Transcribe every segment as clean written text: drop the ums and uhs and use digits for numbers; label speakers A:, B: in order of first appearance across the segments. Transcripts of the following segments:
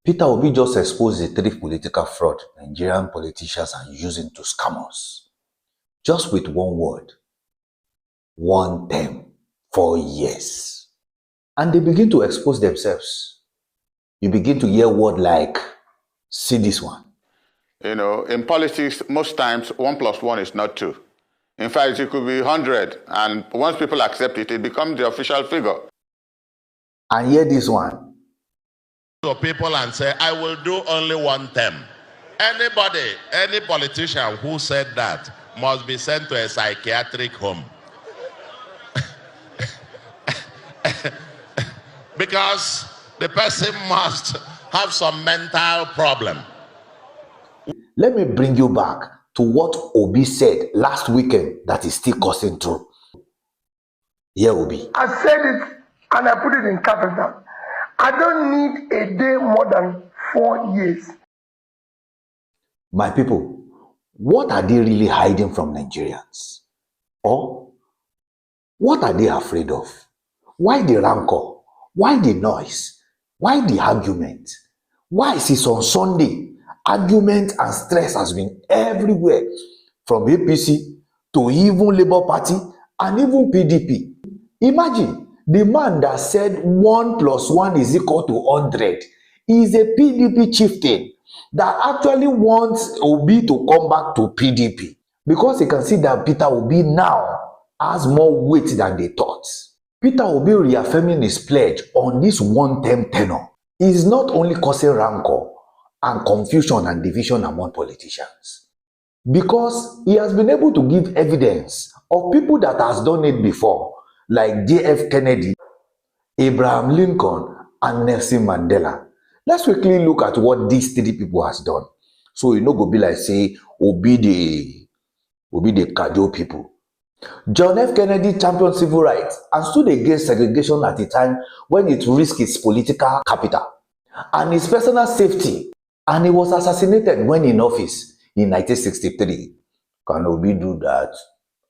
A: Peter Obi just exposed the 3 political fraud Nigerian politicians are using to scam us. Just with one word. 1 term, 4 years. And they begin to expose themselves. You begin to hear words like, see this one.
B: You know, in politics, most times 1 + 1 is not 2. In fact, it could be 100, and once people accept it, it becomes the official figure.
A: And hear this one.
C: To people and say, I will do only 1 term. Anybody, any politician who said that must be sent to a psychiatric home. Because the person must have some mental problem.
A: Let me bring you back to what Obi said last weekend that is still causing trouble. Here, Obi.
D: I said it and I put it in capital. I don't need a day more than 4 years.
A: My people, what are they really hiding from Nigerians? Or what are they afraid of? Why the rancor? Why the noise? Why the argument? Why is it on Sunday? Argument and stress has been everywhere, from APC to even Labour Party and even PDP. Imagine the man that said 1 + 1 is equal to 100 is a PDP chieftain that actually wants Obi to come back to PDP because he can see that Peter Obi now has more weight than they thought. Peter Obi reaffirming his pledge on this 1-term tenure is not only causing rancor and confusion and division among politicians, because he has been able to give evidence of people that has done it before, like JF Kennedy, Abraham Lincoln, and Nelson Mandela. Let's quickly look at what these 3 people has done. So you know, go be like say Obi the casual people. John F. Kennedy championed civil rights and stood against segregation at a time when it risked its political capital and his personal safety, and he was assassinated when in office in 1963. Can Obi do that?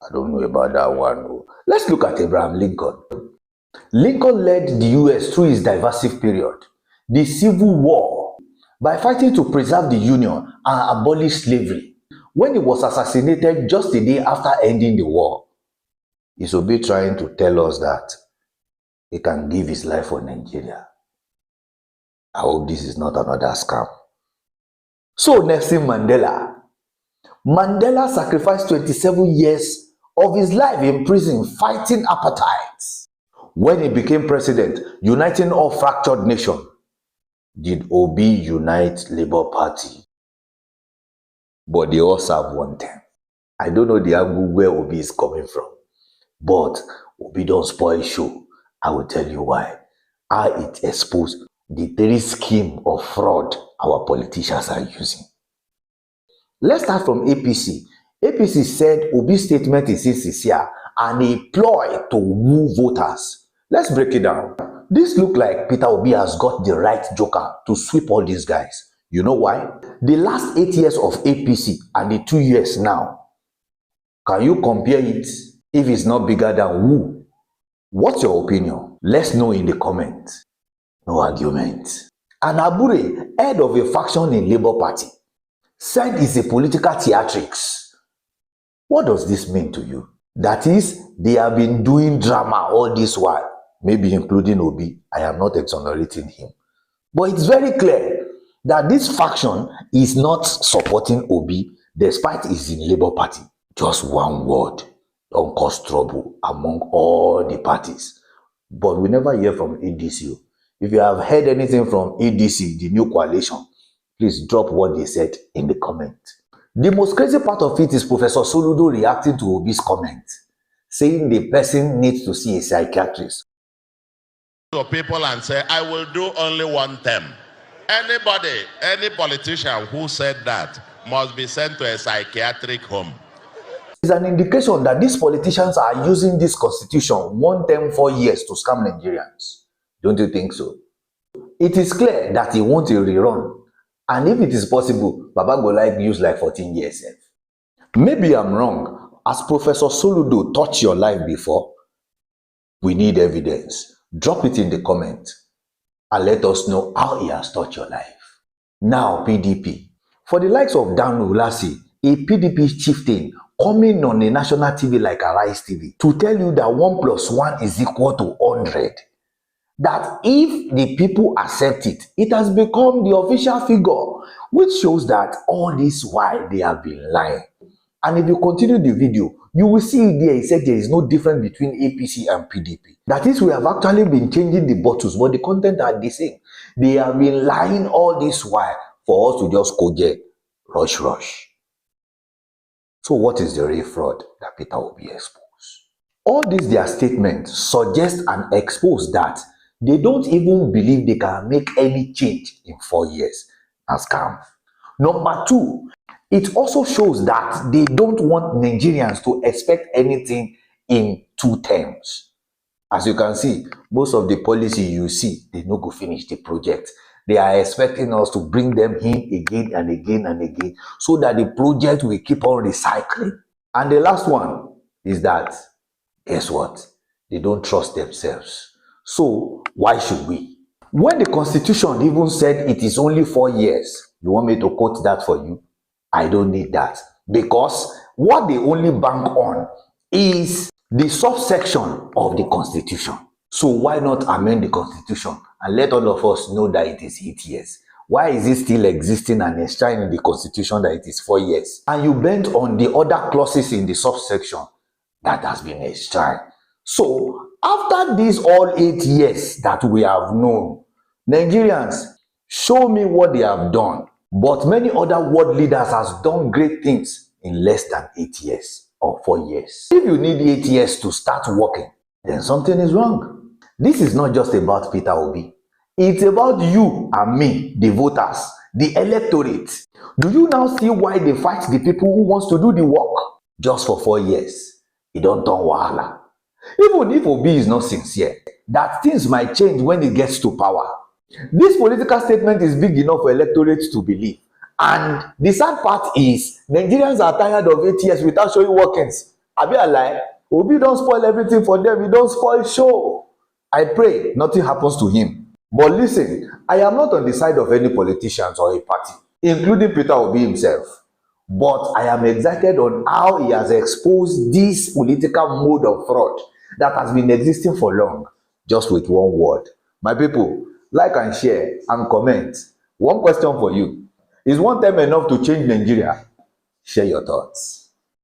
A: I don't know about that one. Let's look at Abraham Lincoln. Lincoln led the US through his divisive period, the Civil War, by fighting to preserve the Union and abolish slavery. When he was assassinated just a day after ending the war, is Obi trying to tell us that he can give his life for Nigeria? I hope this is not another scam. So Nelson Mandela. Mandela sacrificed 27 years of his life in prison fighting apartheid. When he became president, uniting all fractured nations, did Obi unite Labour Party? But they all serve 1 term. I don't know the angle where Obi is coming from, but Obi don't spoil show. I will tell you why. How it exposed the 3 scheme of fraud our politicians are using. Let's start from APC. APC said Obi's statement is insincere and a ploy to woo voters. Let's break it down. This looks like Peter Obi has got the right joker to sweep all these guys. You know why? The last 8 years of APC and the 2 years now. Can you compare it if it's not bigger than who? What's your opinion? Let's know in the comments. No argument. And Abure, head of a faction in Labour Party, said it's a political theatrics. What does this mean to you? That is, they have been doing drama all this while, maybe including Obi. I am not exonerating him. But it's very clear that this faction is not supporting Obi despite he's in Labour Party. Just one word don't cause trouble among all the parties. But we never hear from ADC. If you have heard anything from ADC, the new coalition, please drop what they said in the comment. The most crazy part of it is Professor Soludo reacting to Obi's comment, saying the person needs to see a psychiatrist.
C: To people and say, I will do only 1 term. Anybody, any politician who said that must be sent to a psychiatric home.
A: It's an indication that these politicians are using this constitution 1 term 4 years to scam Nigerians. Don't you think so? It is clear that he wants a rerun. And if it is possible, Baba go like use like 14 years. Maybe I'm wrong. As Professor Soludo touched your life before, we need evidence. Drop it in the comment and let us know how he has touched your life. Now PDP. For the likes of Dan Ulasi, a PDP chieftain, coming on a national TV like Arise TV to tell you that 1 + 1 is equal to 100. That if the people accept it, it has become the official figure, which shows that all this while they have been lying. And if you continue the video, you will see there, he said there is no difference between APC and PDP. That is, we have actually been changing the bottles, but the content are the same. They have been lying all this while for us to just cogent, rush. So what is the real fraud that Peter Obi exposed? All these their statements suggest and expose that they don't even believe they can make any change in 4 years. That's scam. Number two, it also shows that they don't want Nigerians to expect anything in 2 terms. As you can see, most of the policy you see, they no go finish the project. They are expecting us to bring them in again and again and again so that the project will keep on recycling. And the last one is that, guess what? They don't trust themselves. So why should we? When the Constitution even said it is only 4 years, you want me to quote that for you? I don't need that, because what they only bank on is the subsection of the Constitution. So why not amend the Constitution and let all of us know that it is 8 years? Why is it still existing and enshrined in the Constitution that it is 4 years? And you bent on the other clauses in the subsection that has been enshrined. So after these all 8 years that we have known, Nigerians, show me what they have done. But many other world leaders has done great things in less than 8 years or 4 years. If you need 8 years to start working, then something is wrong. This is not just about Peter Obi. It's about you and me, the voters, the electorate. Do you now see why they fight the people who wants to do the work? Just for 4 years, it don't turn wahala. Even if Obi is not sincere, that things might change when he gets to power. This political statement is big enough for electorates to believe. And the sad part is, Nigerians are tired of 8 years without showing workings. I be a lie. Obi don't spoil everything for them. He don't spoil show. I pray nothing happens to him. But listen, I am not on the side of any politicians or a party, including Peter Obi himself. But I am excited on how he has exposed this political mode of fraud that has been existing for long, just with one word. My people, like and share and comment. One question for you. Is 1 term enough to change Nigeria? Share your thoughts.